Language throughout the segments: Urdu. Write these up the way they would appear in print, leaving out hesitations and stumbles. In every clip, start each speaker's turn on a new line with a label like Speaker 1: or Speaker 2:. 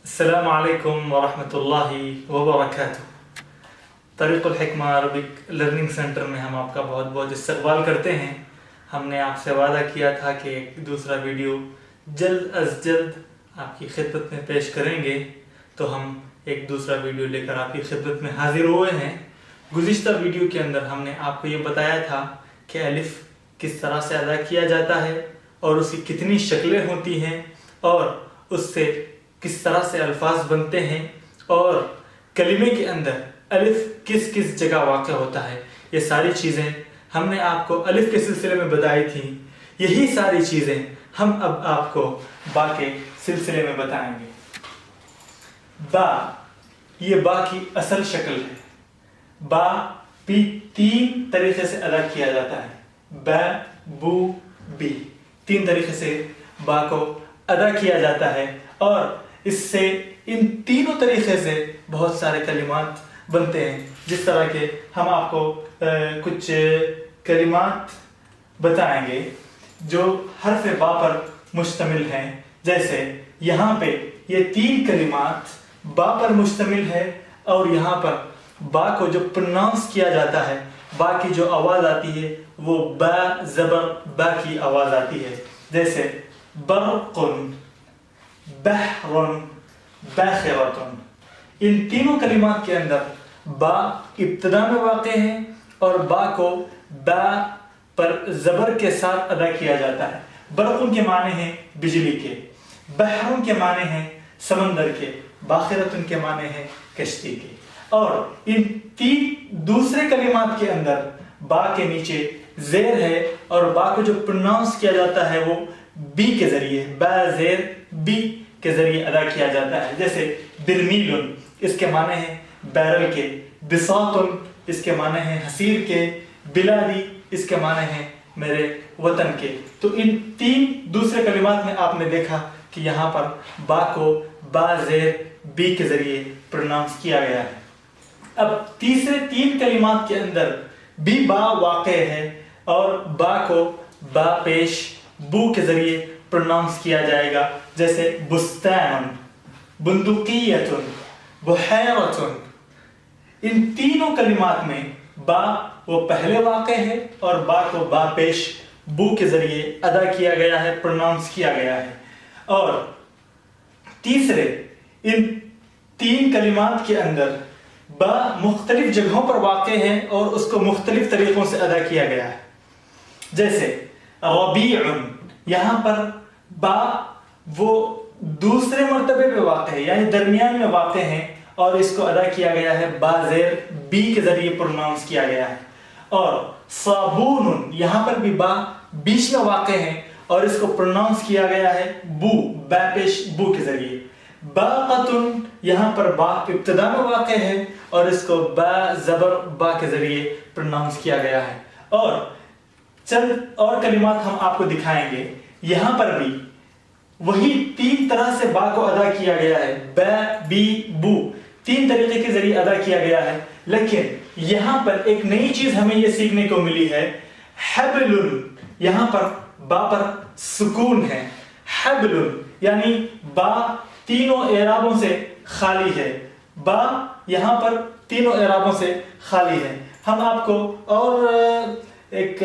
Speaker 1: السلام علیکم ورحمۃ اللہ وبرکاتہ۔ طریق الحکمہ عربک لرننگ سینٹر میں ہم آپ کا بہت بہت استقبال کرتے ہیں۔ ہم نے آپ سے وعدہ کیا تھا کہ ایک دوسرا ویڈیو جلد از جلد آپ کی خدمت میں پیش کریں گے، تو ہم ایک دوسرا ویڈیو لے کر آپ کی خدمت میں حاضر ہوئے ہیں۔ گزشتہ ویڈیو کے اندر ہم نے آپ کو یہ بتایا تھا کہ الف کس طرح سے ادا کیا جاتا ہے اور اس کی کتنی شکلیں ہوتی ہیں اور اس سے کس طرح سے الفاظ بنتے ہیں اور کلمے کے اندر الف کس کس جگہ واقع ہوتا ہے۔ یہ ساری چیزیں ہم نے آپ کو الف کے سلسلے میں بتائی تھیں۔ یہی ساری چیزیں ہم اب آپ کو با کے سلسلے میں بتائیں گے۔ با، یہ با کی اصل شکل ہے۔ با بھی 3 طریقے سے ادا کیا جاتا ہے۔ ب، بو، بی، 3 طریقے سے با کو ادا کیا جاتا ہے اور اس سے ان تینوں طریقے سے بہت سارے کلمات بنتے ہیں۔ جس طرح کہ ہم آپ کو کچھ کلمات بتائیں گے جو حرف با پر مشتمل ہیں۔ جیسے یہاں پہ یہ 3 کلمات با پر مشتمل ہے اور یہاں پر با کو جو پروناؤنس کیا جاتا ہے، با کی جو آواز آتی ہے وہ با زبر با کی آواز آتی ہے۔ جیسے برقن، بحرن، باخرتن، ان تینوں کلمات کے اندر با ابتدا میں واقع ہے اور با کو با پر زبر کے ساتھ ادا کیا جاتا ہے۔ برقن کے معنی ہیں بجلی کے، بحرن کے معنی ہیں سمندر کے، باخرتن کے معنی ہیں کشتی کے۔ اور ان 3 دوسرے کلمات کے اندر با کے نیچے زیر ہے اور با کو جو پروناؤنس کیا جاتا ہے وہ بی کے ذریعے، با زیر بی کے ذریعے ادا کیا جاتا ہے۔ جیسے برمیل، اس کے معنی ہیں بیرل کے، بساطن، اس کے معنی ہیں حصیر کے، بلادی، اس کے معنی ہیں میرے وطن کے۔ تو ان 3 دوسرے کلمات میں آپ نے دیکھا کہ یہاں پر با کو با زیر بی کے ذریعے پروناؤنس کیا گیا ہے۔ اب تیسرے 3 کلمات کے اندر بھی با واقع ہے اور با کو با پیش بو کے ذریعے پروناؤنس کیا جائے گا۔ جیسے بستان، بندقیتن، بحیرتن۔ ان تینوں کلمات میں با وہ پہلے واقع ہے اور با کو با پیش بو کے ذریعے ادا کیا گیا ہے، پروناؤنس کیا گیا ہے۔ اور تیسرے ان 3 کلمات کے اندر با مختلف جگہوں پر واقع ہے اور اس کو مختلف طریقوں سے ادا کیا گیا ہے۔ جیسے ربیع، یہاں پر با وہ دوسرے مرتبے پہ واقع ہے، یعنی درمیان میں واقع ہے اور اس کو ادا کیا گیا ہے با زیر بی کے ذریعے پروناؤنس کیا گیا ہے۔ اور صابون، یہاں پر بھی با بیچ میں واقع ہے اور اس کو پروناؤنس کیا گیا ہے بو، با پیش بو کے ذریعے۔ باقتن، یہاں پر با ابتدا میں واقع ہے اور اس کو با زبر با کے ذریعے پروناؤنس کیا گیا ہے۔ اور چند اور کلمات ہم آپ کو دکھائیں گے۔ یہاں پر بھی وہی 3 طرح سے با کو ادا کیا گیا ہے، با، بی، بو، 3 طریقے کے ذریعے ادا کیا گیا ہے۔ لیکن یہاں پر ایک نئی چیز ہمیں یہ سیکھنے کو ملی ہے، حبل، یہاں پر با پر سکون ہے۔ حبل یعنی با تینوں اعرابوں سے خالی ہے، با یہاں پر تینوں اعرابوں سے خالی ہے۔ ہم آپ کو اور ایک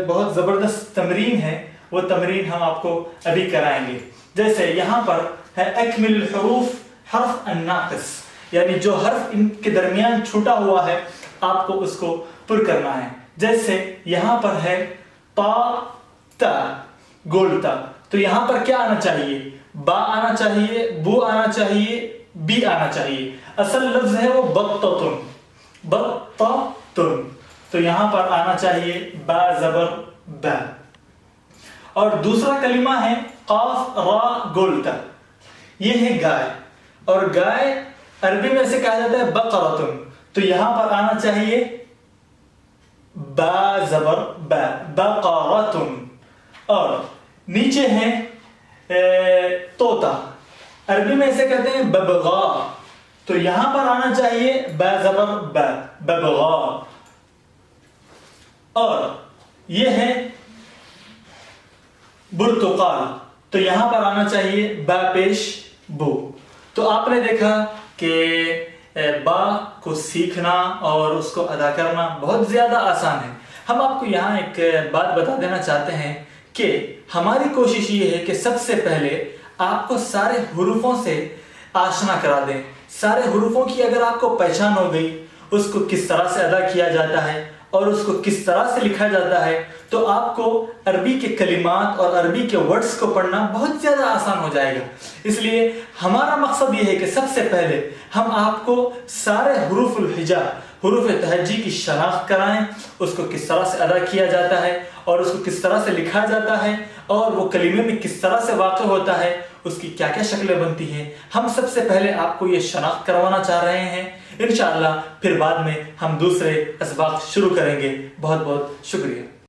Speaker 1: بہت زبردست تمرین ہے، وہ تمرین ہم آپ کو ابھی کرائیں گے۔ جیسے یہاں پر ہے اکمل الحروف حرف الناقص، یعنی جو حرف ان کے درمیان چھوٹا ہوا ہے آپ کو اس کو پر کرنا ہے۔ جیسے یہاں پر ہے تا، تا، گولتا، تو یہاں پر کیا آنا چاہیے؟ با آنا چاہیے، بو آنا چاہیے، بی آنا چاہیے۔ اصل لفظ ہے وہ بطتن، بطتن، تو یہاں پر آنا چاہیے با زبر با۔ اور دوسرا کلمہ ہے قاف را گولتا، یہ ہے گائے، اور گائے عربی میں سے کہا جاتا ہے بقرتن، تو یہاں پر آنا چاہیے با زبر با، بقرتن۔ اور نیچے ہے طوطا، عربی میں اسے کہتے ہیں ببغا، تو یہاں پر آنا چاہیے با زبر با، ببغا۔ اور یہ ہے برتقال، تو یہاں پر آنا چاہیے با پیش بو۔ تو آپ نے دیکھا کہ با کو سیکھنا اور اس کو ادا کرنا بہت زیادہ آسان ہے۔ ہم آپ کو یہاں ایک بات بتا دینا چاہتے ہیں کہ ہماری کوشش یہ ہے کہ سب سے پہلے آپ کو سارے حروفوں سے آشنا کرا دیں۔ سارے حروفوں کی اگر آپ کو پہچان ہو گئی، اس کو کس طرح سے ادا کیا جاتا ہے اور اس کو کس طرح سے لکھا جاتا ہے، تو آپ کو عربی کے کلمات اور عربی کے ورڈز کو پڑھنا بہت زیادہ آسان ہو جائے گا۔ اس لیے ہمارا مقصد یہ ہے کہ سب سے پہلے ہم آپ کو سارے حروف الہجا، حروف تہجی کی شناخت کرائیں، اس کو کس طرح سے ادا کیا جاتا ہے اور اس کو کس طرح سے لکھا جاتا ہے اور وہ کلمے میں کس طرح سے واقع ہوتا ہے، اس کی کیا کیا شکلیں بنتی ہیں، ہم سب سے پہلے آپ کو یہ شناخت کروانا چاہ رہے ہیں۔ انشاءاللہ پھر بعد میں ہم دوسرے اسباق شروع کریں گے۔ بہت بہت شکریہ۔